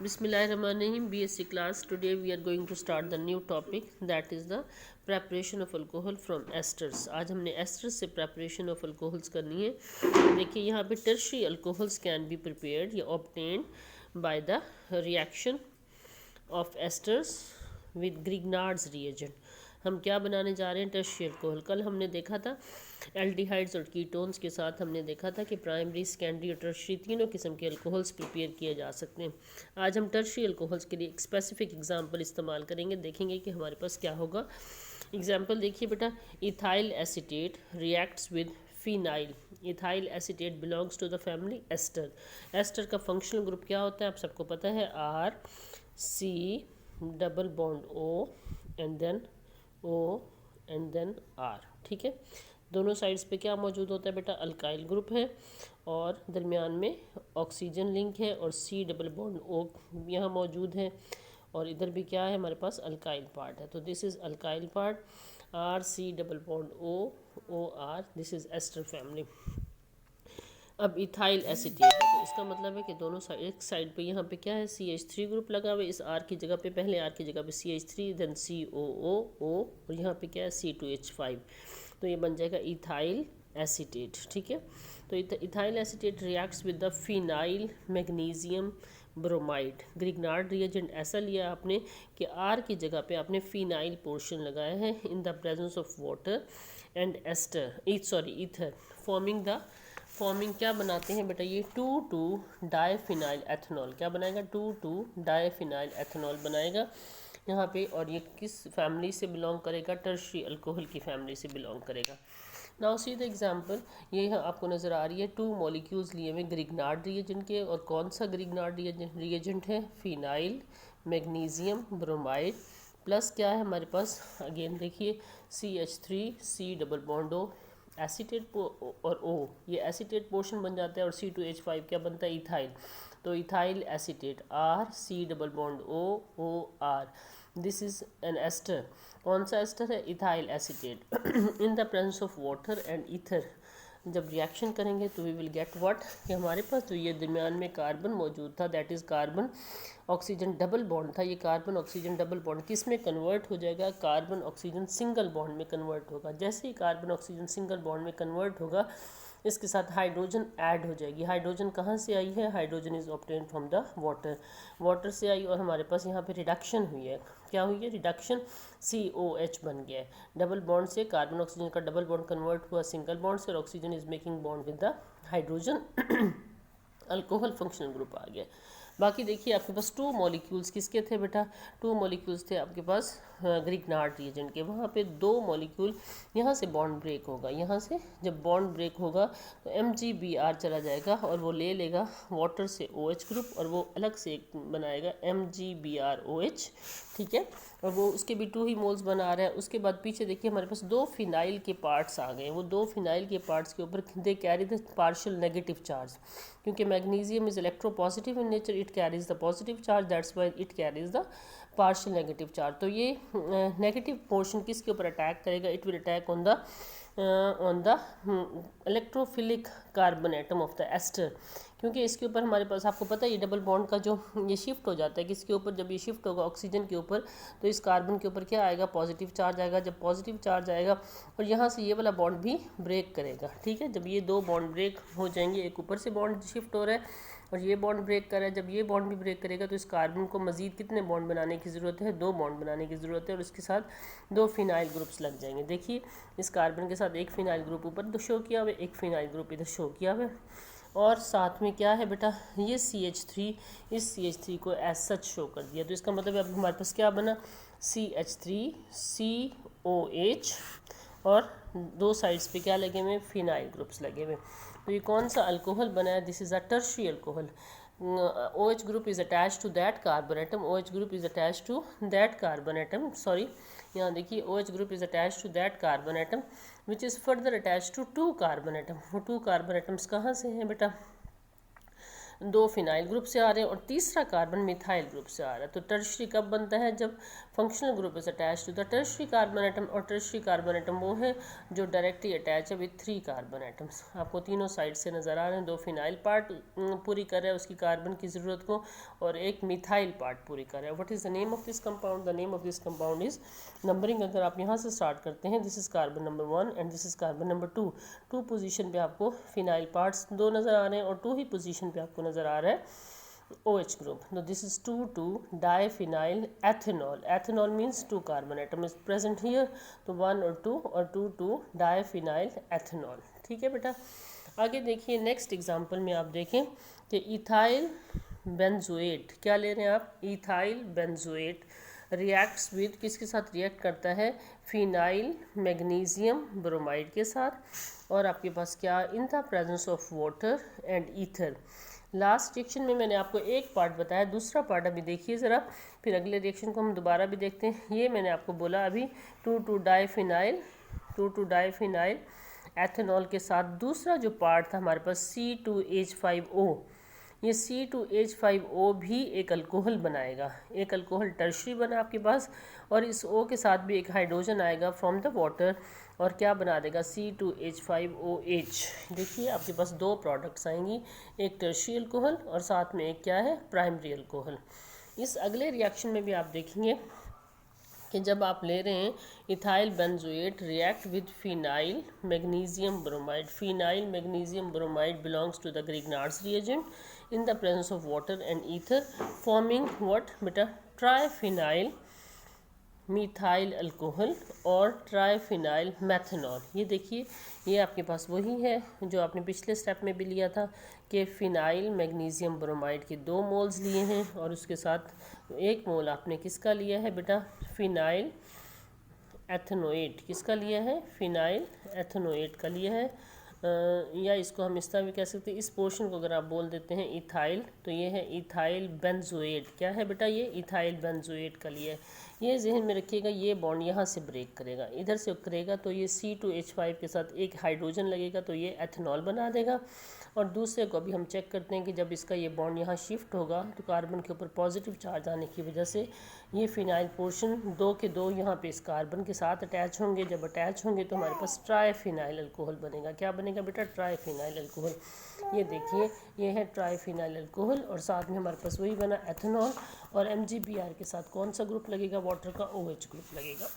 Bismillahirrahmanirrahim. BSc class. Today we are going to start the new topic, that is the preparation of alcohol from esters. आज हमने esters से preparation of alcohols करनी है। देखिए यहाँ पे tertiary alcohols can be prepared या obtained by the reaction of esters with Grignard's reagent। हम क्या बनाने जा रहे हैं? Tertiary alcohol. कल हमने देखा था एल्डिहाइड्स और कीटोन्स के साथ हमने देखा था कि प्राइमरी, सेकेंडरी और टर्शियरी तीनों किस्म के अल्कोहल्स प्रिपेयर किए जा सकते हैं। आज हम टर्शियरी अल्कोहल्स के लिए एक स्पेसिफिक एग्जांपल इस्तेमाल करेंगे, देखेंगे कि हमारे पास क्या होगा। एग्जांपल देखिए बेटा, ethyl acetate reacts with phenyl. Ethyl acetate belongs to the family ester. Ester का फंक्शनल ग्रुप क्या होता है आप सबको पता है, R C double bond O and then O and then R. ठीक है, दोनों साइड्स पे क्या मौजूद होता है बेटा? अल्काइल ग्रुप है और दरमियान में ऑक्सीजन लिंक है और सी डबल बॉन्ड ओ यहाँ मौजूद है और इधर भी क्या है हमारे पास? अल्काइल पार्ट है। तो this is alkyl part, R C double bond O R, this is ester family. अब इथाइल एसीटेट है तो इसका मतलब है कि दोनों साइड, एक साइड पे यहाँ पे क्या है? CH3 ग्रुप लगा हुआ है। इस R की जगह पे, पहले R की जगह पे CH3, देन COO और यहाँ पे क्या है? C2H5। तो ये बन जाएगा इथाइल एसीटेट। ठीक है, तो ethyl acetate reacts with the phenyl magnesium bromide. Grignard reagent ऐसा लिया आपने कि R की जगह पे आपने फिनाइल पोर्शन लगाया है in the presence of water and ester ether forming क्या बनाते हैं बेटा? ये 2,2 डाईफिनाइल एथेनॉल। क्या बनाएगा? 2,2 डाईफिनाइल एथेनॉल बनाएगा यहाँ पे। और ये किस फैमिली से बिलोंग करेगा? टर्शियरी अल्कोहल की फैमिली से बिलोंग करेगा। नाउ सी द एग्जांपल, ये यहाँ आपको नज़र आ रही है 2 मॉलिक्यूल्स लिए हुए ग्रिग्नार्ड रिएजेंट के। और कौन सा ग्रिग्नार्ड रिएजेंट है? फिनाइल मैग्नीशियम ब्रोमाइड प्लस क्या है हमारे पास? अगेन देखिए CH3 C double bond O acetate और O, ये एसीटेट पोर्शन बन जाता है और C2H5 क्या बनता है? इथाइल। तो ethyl acetate R C double bond O R, this is an ester. कौन सा एस्टर है? Ethyl acetate in the presence of water and ether. जब रिएक्शन करेंगे तो वी विल गेट व्हाट, कि हमारे पास तो ये दरमियान में कार्बन मौजूद था, that is carbon oxygen double bond था। ये कार्बन ऑक्सीजन डबल बॉन्ड किस में कन्वर्ट हो जाएगा? कार्बन ऑक्सीजन सिंगल बॉन्ड में कन्वर्ट होगा। जैसे ही कार्बन ऑक्सीजन सिंगल बॉन्ड में कन्वर्ट होगा, इसके साथ हाइड्रोजन ऐड हो जाएगी। हाइड्रोजन कहाँ से आई है? Hydrogen is obtained from the water से आई और हमारे पास यहाँ पे रिडक्शन हुई है। क्या हुई है? रिडक्शन, COH बन गया है। डबल बॉन्ड से कार्बन ऑक्सीजन का डबल बॉन्ड कन्वर्ट हुआ सिंगल बॉन्ड से और oxygen is making bond with the hydrogen. Alcohol functional group आ गया। बाकी देखिए आपके पास 2 मॉलिक्यूल्स किसके थे बेटा? 2 मॉलिक्यूल्स थे आपके पास ग्रिग्नार्ड रिएजेंट के। वहाँ पे 2 मॉलिक्यूल, यहाँ से बॉन्ड ब्रेक होगा, यहाँ से जब बॉन्ड ब्रेक होगा तो MgBr चला जाएगा और वो ले लेगा वाटर से OH ग्रुप और वो अलग से एक बनाएगा MgBrOH। ठीक है, और वो उसके भी 2 ही मोल्स बना रहा है। उसके बाद पीछे देखिए हमारे पास 2 फिनाइल के पार्ट्स आ गए। वो 2 फिनाइल के पार्ट्स के ऊपर they carry the partial negative charge, क्योंकि magnesium is electropositive in nature, it carries the positive charge, that's why it carries the partial negative charge. तो ये नेगेटिव पोर्शन किसके ऊपर अटैक करेगा? It will attack on the electrophilic carbon atom of the ester, क्योंकि इसके ऊपर हमारे पास आपको पता है ये डबल बॉन्ड का जो ये शिफ्ट हो जाता है किसके ऊपर? जब ये शिफ्ट होगा ऑक्सीजन के ऊपर तो इस कार्बन के ऊपर क्या आएगा? पॉजिटिव चार्ज आएगा। जब पॉजिटिव चार्ज आएगा और यहाँ से ये वाला बॉन्ड भी ब्रेक करेगा। ठीक है, जब ये 2 बॉन्ड ब्रेक हो जाएंगे, एक ऊपर से बॉन्ड शिफ्ट हो रहा है और ये बॉन्ड ब्रेक कर रहा है, जब ये बॉन्ड भी ब्रेक करेगा तो इस कार्बन को मजीद कितने बॉन्ड बनाने की ज़रूरत है? 2 बॉन्ड बनाने की ज़रूरत है और इसके साथ 2 फिनाइल ग्रुप्स लग जाएंगे। देखिए इस कार्बन के साथ एक फिनाइल ग्रुप ऊपर शो किया हुआ है, एक फिनाइल ग्रुप इधर शो किया हुआ है और साथ में क्या है बेटा? ये CH3, इस CH3 को एज सच शो कर दिया। तो इसका मतलब अब हमारे पास क्या बना? CH3 COH और 2 साइड्स पे क्या लगे हुए? फिनाइल ग्रुप्स लगे हुए। तो ये कौन सा अल्कोहल बना है? This is a tertiary alcohol. OH group is attached to that carbon atom, OH group is attached to that carbon atom, sorry यहाँ देखिए OH group is attached to that carbon atom which is further attached to 2 carbon atom। वो 2 carbon atoms कहाँ से हैं बेटा? 2 phenyl group से आ रहे हैं और तीसरा कार्बन मिथाइल ग्रुप से आ रहा है। तो टर्शरी कब बनता है? जब functional group is attach to the tertiary carbon atom, और टर्शरी कार्बन एटम वो है जो डायरेक्टली अटैच है विथ 3 कार्बन एटम्स। आपको तीनों साइड से नज़र आ रहे हैं। 2 फिनाइल पार्ट पूरी कर रहा है उसकी कार्बन की ज़रूरत को, और एक मिथाइल पार्ट पूरी कर रहा है। What is the name of this compound? The name of this compound is, numbering अगर आप यहाँ से स्टार्ट करते हैं, this is carbon number 1 and this is carbon number 2। 2 position पे आपको फिनाइल पार्ट्स 2 नज़र आ रहे हैं, और 2 ही पोजीशन पे आपको नज़र आ रहा है OH group. Now this is 2,2-diphenyl ethanol. Ethanol means 2 carbon atom is present here. तो 1 और 2 और 2,2-diphenyl ethanol. ठीक है बेटा। आगे देखिए नेक्स्ट एग्जांपल में आप देखें कि इथाइल बेंजोएट, क्या ले रहे हैं आप? इथाइल बेंजोएट रिएक्ट्स विद, किसके साथ रिएक्ट करता है? फिनाइल मैग्नीशियम ब्रोमाइड के साथ, और आपके पास क्या? इन the presence of water and ether. Last reaction में मैंने आपको एक पार्ट बताया, दूसरा पार्ट अभी देखिए ज़रा, फिर अगले रिएक्शन को हम दोबारा भी देखते हैं। ये मैंने आपको बोला अभी 2,2-डाइफिनाइल एथेनॉल के साथ दूसरा जो पार्ट था हमारे पास C2H5O, ये C2H5O भी एक अल्कोहल बनाएगा। एक अल्कोहल टर्शरी बना आपके पास, और इस O के साथ भी एक हाइड्रोजन आएगा फ्रॉम द वाटर, और क्या बना देगा? C2H5OH। देखिए आपके पास 2 प्रोडक्ट्स आएंगी, एक टर्शरी अल्कोहल और साथ में एक क्या है? Primary alcohol. इस अगले रिएक्शन में भी आप देखेंगे कि जब आप ले रहे हैं ethyl benzoate react with phenyl magnesium bromide. Phenyl magnesium bromide belongs to the Grignard's reagent in the presence of water and ether, forming what बेटा? ट्राइफिनाइल मिथाइल अल्कोहल और ट्राइफिनाइल मैथनॉल। ये देखिए ये आपके पास वही है जो आपने पिछले स्टेप में भी लिया था कि फिनाइल मैग्नीशियम ब्रोमाइड के 2 मोल्स लिए हैं, और उसके साथ 1 मोल आपने किसका लिया है बेटा? फिनाइल एथनोएट। किसका लिया है? फिनाइल एथनोएट का लिया है। या इसको हम इस तरह भी कह सकते हैं, इस पोर्शन को अगर आप बोल देते हैं इथाइल, तो ये है इथाइल बेंजोएट। क्या है बेटा? ये इथाइल बेंजोएट का लिया है। ये जहन में रखिएगा, ये बॉन्ड यहाँ से ब्रेक करेगा, इधर से करेगा, तो ये C2H5 के साथ एक हाइड्रोजन लगेगा, तो ये एथेनॉल बना देगा। और दूसरे को अभी हम चेक करते हैं कि जब इसका ये बॉन्ड यहाँ शिफ्ट होगा तो कार्बन के ऊपर पॉजिटिव चार्ज आने की वजह से ये फिनाइल पोर्शन 2 के 2 यहाँ पे इस कार्बन के साथ अटैच होंगे। जब अटैच होंगे तो हमारे पास ट्राइफिनाइल अल्कोहल बनेगा। क्या बनेगा बेटा? Triphenyl alcohol. ये देखिए ये है ट्राइफिनाइल अल्कोहल, और साथ में हमारे पास वही बना एथेनॉल, और MgBr के साथ कौन सा ग्रुप लगेगा? वाटर का OH ग्रुप लगेगा।